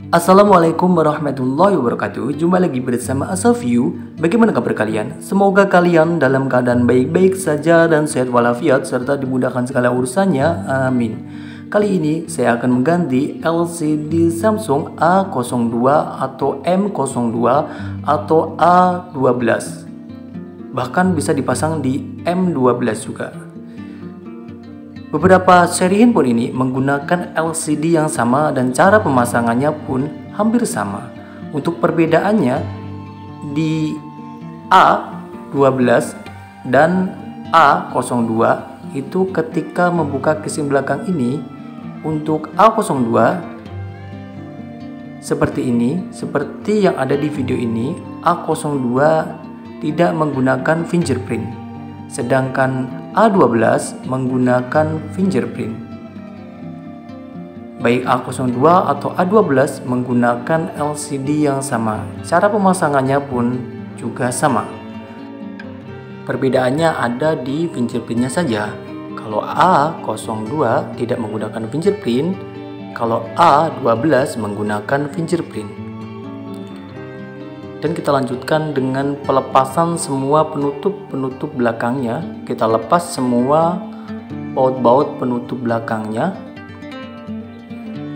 Assalamualaikum warahmatullahi wabarakatuh. Jumpa lagi bersama Asaview. Bagaimana kabar kalian? Semoga kalian dalam keadaan baik-baik saja dan sehat walafiat serta dimudahkan segala urusannya. Amin. Kali ini saya akan mengganti LCD Samsung A02 atau M02 atau A12. Bahkan bisa dipasang di M12 juga. Beberapa seri handphone ini menggunakan LCD yang sama dan cara pemasangannya pun hampir sama. Untuk perbedaannya di A12 dan A02 itu ketika membuka casing belakang ini, untuk A02 seperti ini, seperti yang ada di video ini, A02 tidak menggunakan fingerprint. Sedangkan A12 menggunakan fingerprint. Baik A02 atau A12 menggunakan LCD yang sama. Cara pemasangannya pun juga sama. Perbedaannya ada di fingerprintnya saja. Kalau A02 tidak menggunakan fingerprint, kalau A12 menggunakan fingerprint. Dan kita lanjutkan dengan pelepasan semua penutup belakangnya. Kita lepas semua baut-baut penutup belakangnya.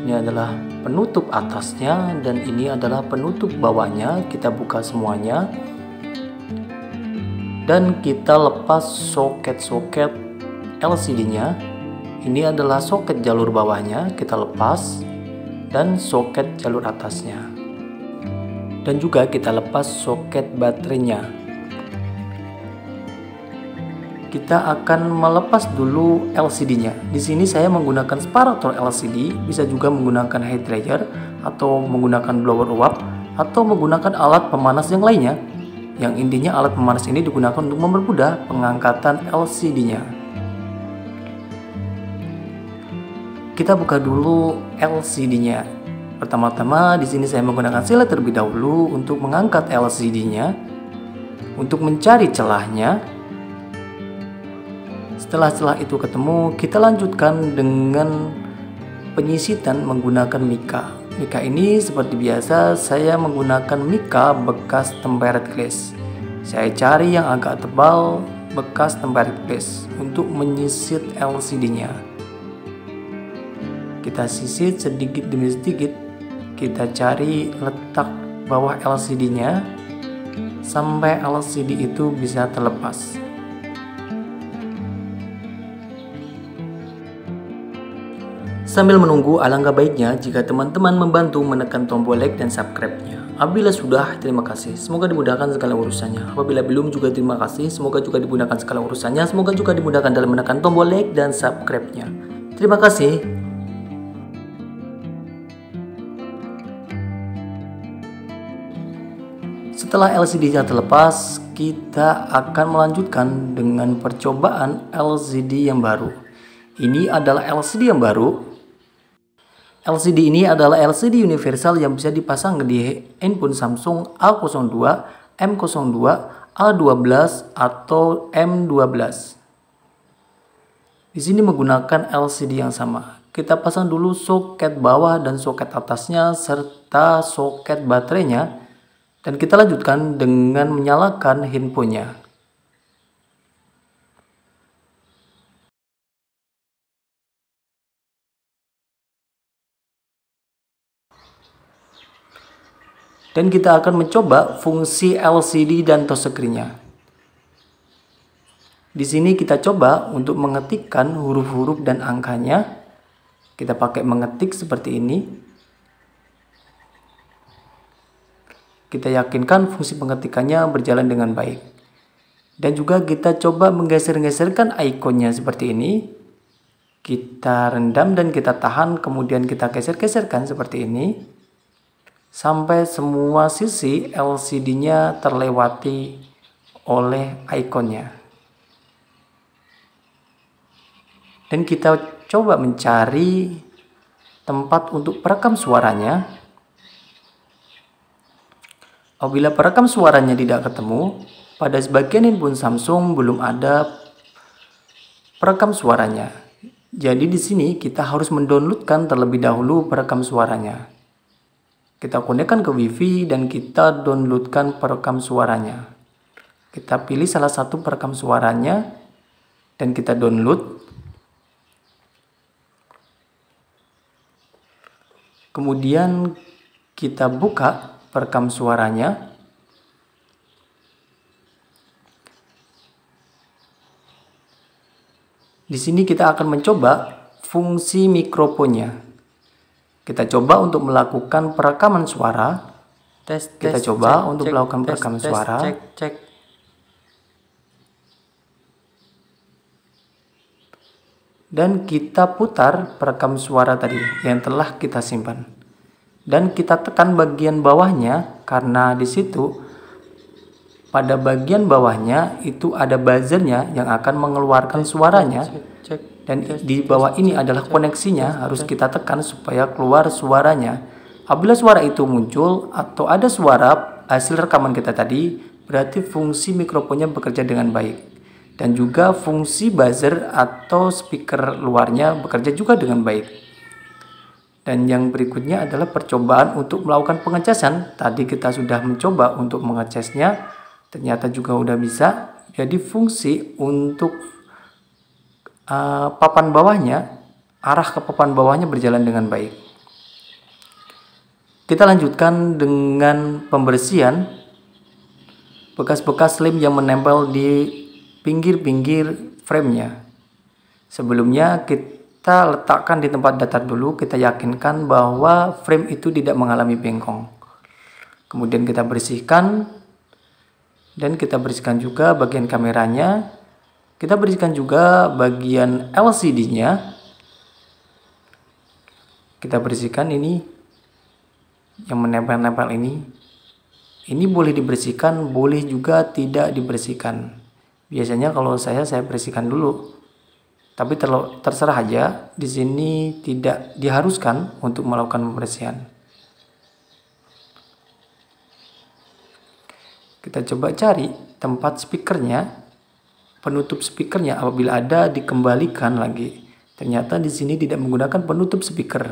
Ini adalah penutup atasnya dan ini adalah penutup bawahnya. Kita buka semuanya. Dan kita lepas soket-soket LCD-nya. Ini adalah soket jalur bawahnya, kita lepas, dan soket jalur atasnya. Dan juga kita lepas soket baterainya. Kita akan melepas dulu LCD-nya. Di sini saya menggunakan separator LCD, bisa juga menggunakan hair dryer atau menggunakan blower uap atau menggunakan alat pemanas yang lainnya. Yang intinya alat pemanas ini digunakan untuk mempermudah pengangkatan LCD-nya. Kita buka dulu LCD-nya. Pertama-tama di sini saya menggunakan silet terlebih dahulu untuk mengangkat LCD-nya, untuk mencari celahnya. Setelah celah itu ketemu, kita lanjutkan dengan penyisitan menggunakan mika. Mika ini seperti biasa saya menggunakan mika bekas tempered glass. Saya cari yang agak tebal bekas tempered glass untuk menyisit LCD-nya. Kita sisit sedikit demi sedikit. Kita cari letak bawah LCD-nya sampai LCD itu bisa terlepas. Sambil menunggu, alangkah baiknya jika teman-teman membantu menekan tombol like dan subscribe-nya. Apabila sudah, terima kasih. Semoga dimudahkan segala urusannya. Apabila belum juga terima kasih. Semoga juga dimudahkan segala urusannya. Semoga juga dimudahkan dalam menekan tombol like dan subscribe-nya. Terima kasih. Setelah LCD-nya terlepas, kita akan melanjutkan dengan percobaan LCD yang baru. Ini adalah LCD yang baru. LCD ini adalah LCD universal yang bisa dipasang di handphone Samsung A02, M02, A12 atau M12. Di sini menggunakan LCD yang sama. Kita pasang dulu soket bawah dan soket atasnya serta soket baterainya. Dan kita lanjutkan dengan menyalakan handphonenya. Dan kita akan mencoba fungsi LCD dan touchscreen-nya. Di sini kita coba untuk mengetikkan huruf-huruf dan angkanya. Kita pakai mengetik seperti ini. Kita yakinkan fungsi pengetikannya berjalan dengan baik. Dan juga kita coba menggeser-geserkan ikonnya seperti ini. Kita rendam dan kita tahan, kemudian kita geser-geserkan seperti ini. Sampai semua sisi LCD-nya terlewati oleh ikonnya. Dan kita coba mencari tempat untuk perekam suaranya. Apabila perekam suaranya tidak ketemu, pada sebagian handphone Samsung belum ada perekam suaranya. Jadi di sini kita harus mendownloadkan terlebih dahulu perekam suaranya. Kita konekkan ke WiFi dan kita downloadkan perekam suaranya. Kita pilih salah satu perekam suaranya dan kita download. Kemudian kita buka perekam suaranya. Di sini kita akan mencoba fungsi mikrofonnya. Kita coba untuk melakukan perekaman suara. Kita coba untuk melakukan perekaman suara. Dan kita putar perekam suara tadi yang telah kita simpan. Dan kita tekan bagian bawahnya karena di situ pada bagian bawahnya itu ada buzzernya yang akan mengeluarkan suaranya. Dan di bawah ini adalah koneksinya, harus kita tekan supaya keluar suaranya. Apabila suara itu muncul atau ada suara hasil rekaman kita tadi, berarti fungsi mikrofonnya bekerja dengan baik. Dan juga fungsi buzzer atau speaker luarnya bekerja juga dengan baik. Dan yang berikutnya adalah percobaan untuk melakukan pengecasan. Tadi kita sudah mencoba untuk mengecasnya, ternyata juga udah bisa. Jadi fungsi untuk papan bawahnya, arah ke papan bawahnya berjalan dengan baik. Kita lanjutkan dengan pembersihan bekas-bekas lem yang menempel di pinggir-pinggir framenya. Sebelumnya kita letakkan di tempat datar dulu, kita yakinkan bahwa frame itu tidak mengalami bengkong. Kemudian kita bersihkan dan kita bersihkan juga bagian kameranya. Kita bersihkan juga bagian LCD-nya. Kita bersihkan ini yang menempel-nempel ini. Ini boleh dibersihkan, boleh juga tidak dibersihkan. Biasanya kalau saya bersihkan dulu. Tapi terserah aja. Di sini tidak diharuskan untuk melakukan pembersihan. Kita coba cari tempat speakernya. Penutup speakernya apabila ada dikembalikan lagi. Ternyata di sini tidak menggunakan penutup speaker.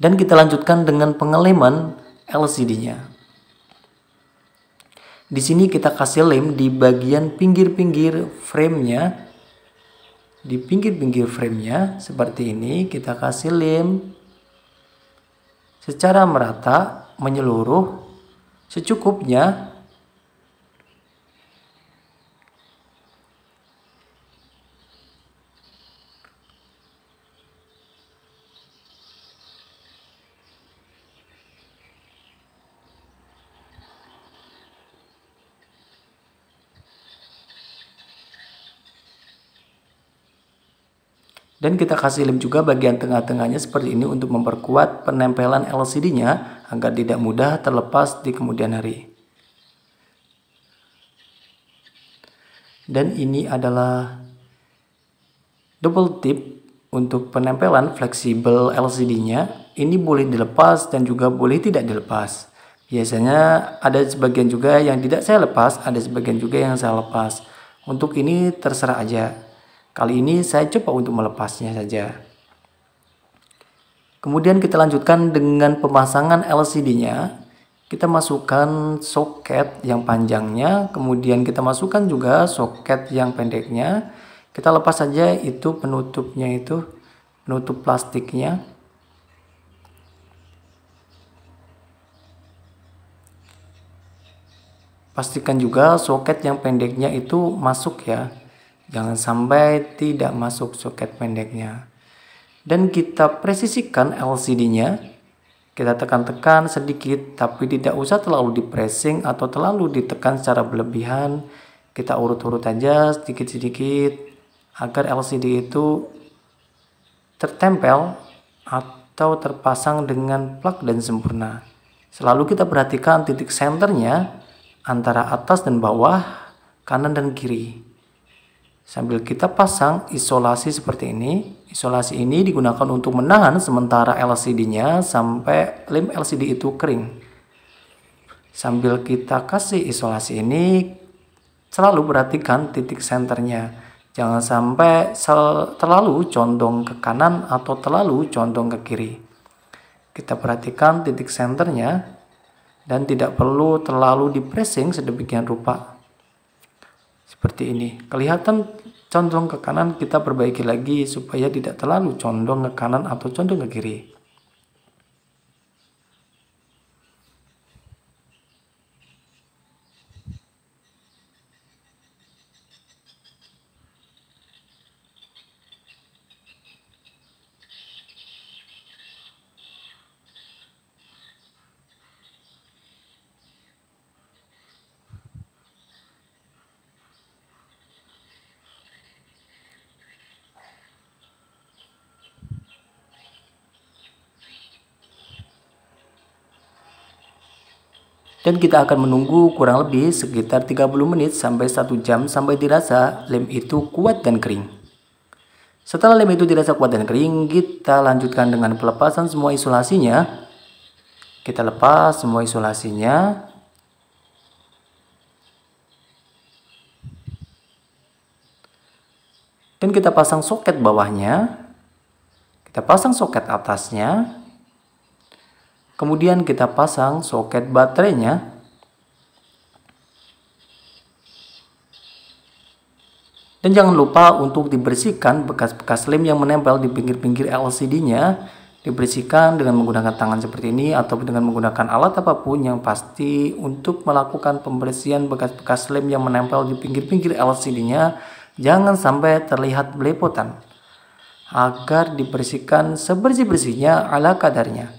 Dan kita lanjutkan dengan pengeleman LCD-nya. Di sini kita kasih lem di bagian pinggir-pinggir frame-nya. Di pinggir-pinggir frame-nya seperti ini kita kasih lem secara merata, menyeluruh, secukupnya. Dan kita kasih lem juga bagian tengah-tengahnya seperti ini untuk memperkuat penempelan LCD-nya agar tidak mudah terlepas di kemudian hari. Dan ini adalah double tip untuk penempelan fleksibel LCD-nya. Ini boleh dilepas dan juga boleh tidak dilepas. Biasanya ada sebagian juga yang tidak saya lepas, ada sebagian juga yang saya lepas. Untuk ini terserah aja. Kali ini saya coba untuk melepasnya saja. Kemudian kita lanjutkan dengan pemasangan LCD-nya. Kita masukkan soket yang panjangnya, kemudian kita masukkan juga soket yang pendeknya. Kita lepas saja itu penutupnya, itu penutup plastiknya. Pastikan juga soket yang pendeknya itu masuk ya. Jangan sampai tidak masuk soket pendeknya. Dan kita presisikan LCD-nya. Kita tekan-tekan sedikit, tapi tidak usah terlalu di-pressing atau terlalu ditekan secara berlebihan. Kita urut-urut aja sedikit-sedikit agar LCD itu tertempel atau terpasang dengan plug dan sempurna. Selalu kita perhatikan titik senternya antara atas dan bawah, kanan dan kiri. Sambil kita pasang isolasi seperti ini. Isolasi ini digunakan untuk menahan sementara LCD-nya sampai lem LCD itu kering. Sambil kita kasih isolasi ini, selalu perhatikan titik senternya. Jangan sampai terlalu condong ke kanan atau terlalu condong ke kiri. Kita perhatikan titik senternya dan tidak perlu terlalu di-pressing sedemikian rupa. Seperti ini. Kelihatan condong ke kanan, kita perbaiki lagi supaya tidak terlalu condong ke kanan atau condong ke kiri. Dan kita akan menunggu kurang lebih sekitar 30 menit sampai 1 jam sampai dirasa lem itu kuat dan kering. Setelah lem itu dirasa kuat dan kering, kita lanjutkan dengan pelepasan semua isolasinya. Kita lepas semua isolasinya. Dan kita pasang soket bawahnya. Kita pasang soket atasnya. Kemudian kita pasang soket baterainya. Dan jangan lupa untuk dibersihkan bekas-bekas lem yang menempel di pinggir-pinggir LCD-nya. Dibersihkan dengan menggunakan tangan seperti ini atau dengan menggunakan alat apapun, yang pasti untuk melakukan pembersihan bekas-bekas lem yang menempel di pinggir-pinggir LCD-nya. Jangan sampai terlihat belepotan. Agar dibersihkan sebersih-bersihnya ala kadarnya.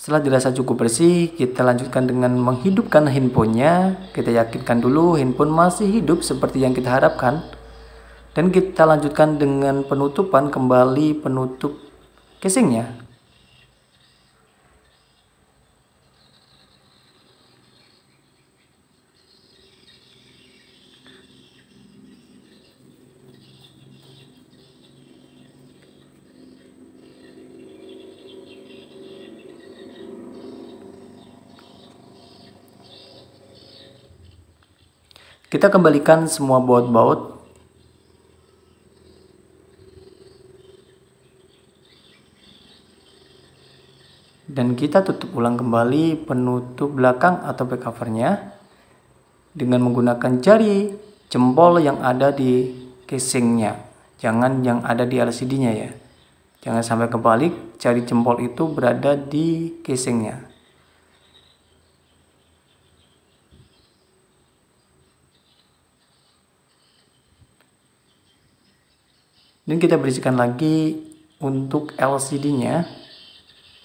Setelah dirasa cukup bersih, kita lanjutkan dengan menghidupkan handphonenya. Kita yakinkan dulu handphone masih hidup seperti yang kita harapkan. Dan kita lanjutkan dengan penutupan kembali penutup casingnya. Kita kembalikan semua baut-baut. Dan kita tutup ulang kembali penutup belakang atau back covernya dengan menggunakan jari jempol yang ada di casingnya. Jangan yang ada di LCD-nya ya. Jangan sampai kebalik, jari jempol itu berada di casingnya. Dan kita bersihkan lagi untuk LCD-nya.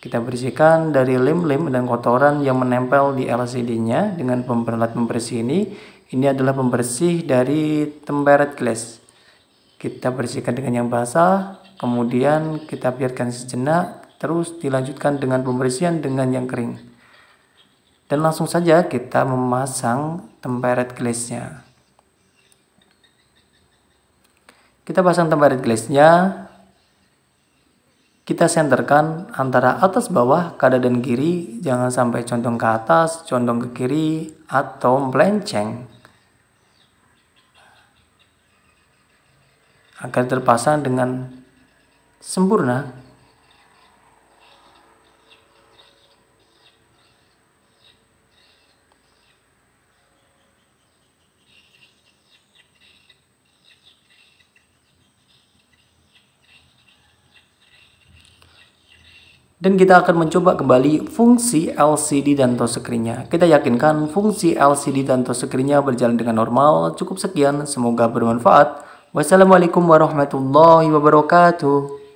Kita bersihkan dari lem-lem dan kotoran yang menempel di LCD-nya dengan alat pembersih ini. Ini adalah pembersih dari tempered glass. Kita bersihkan dengan yang basah, kemudian kita biarkan sejenak, terus dilanjutkan dengan pembersihan dengan yang kering. Dan langsung saja kita memasang tempered glass-nya. Kita pasang tempered glass-nya. Kita senterkan antara atas bawah, kanan dan kiri. Jangan sampai condong ke atas, condong ke kiri, atau melenceng. Agar terpasang dengan sempurna. Dan kita akan mencoba kembali fungsi LCD dan touchscreen-nya. Kita yakinkan fungsi LCD dan touchscreen-nya berjalan dengan normal. Cukup sekian, semoga bermanfaat. Wassalamualaikum warahmatullahi wabarakatuh.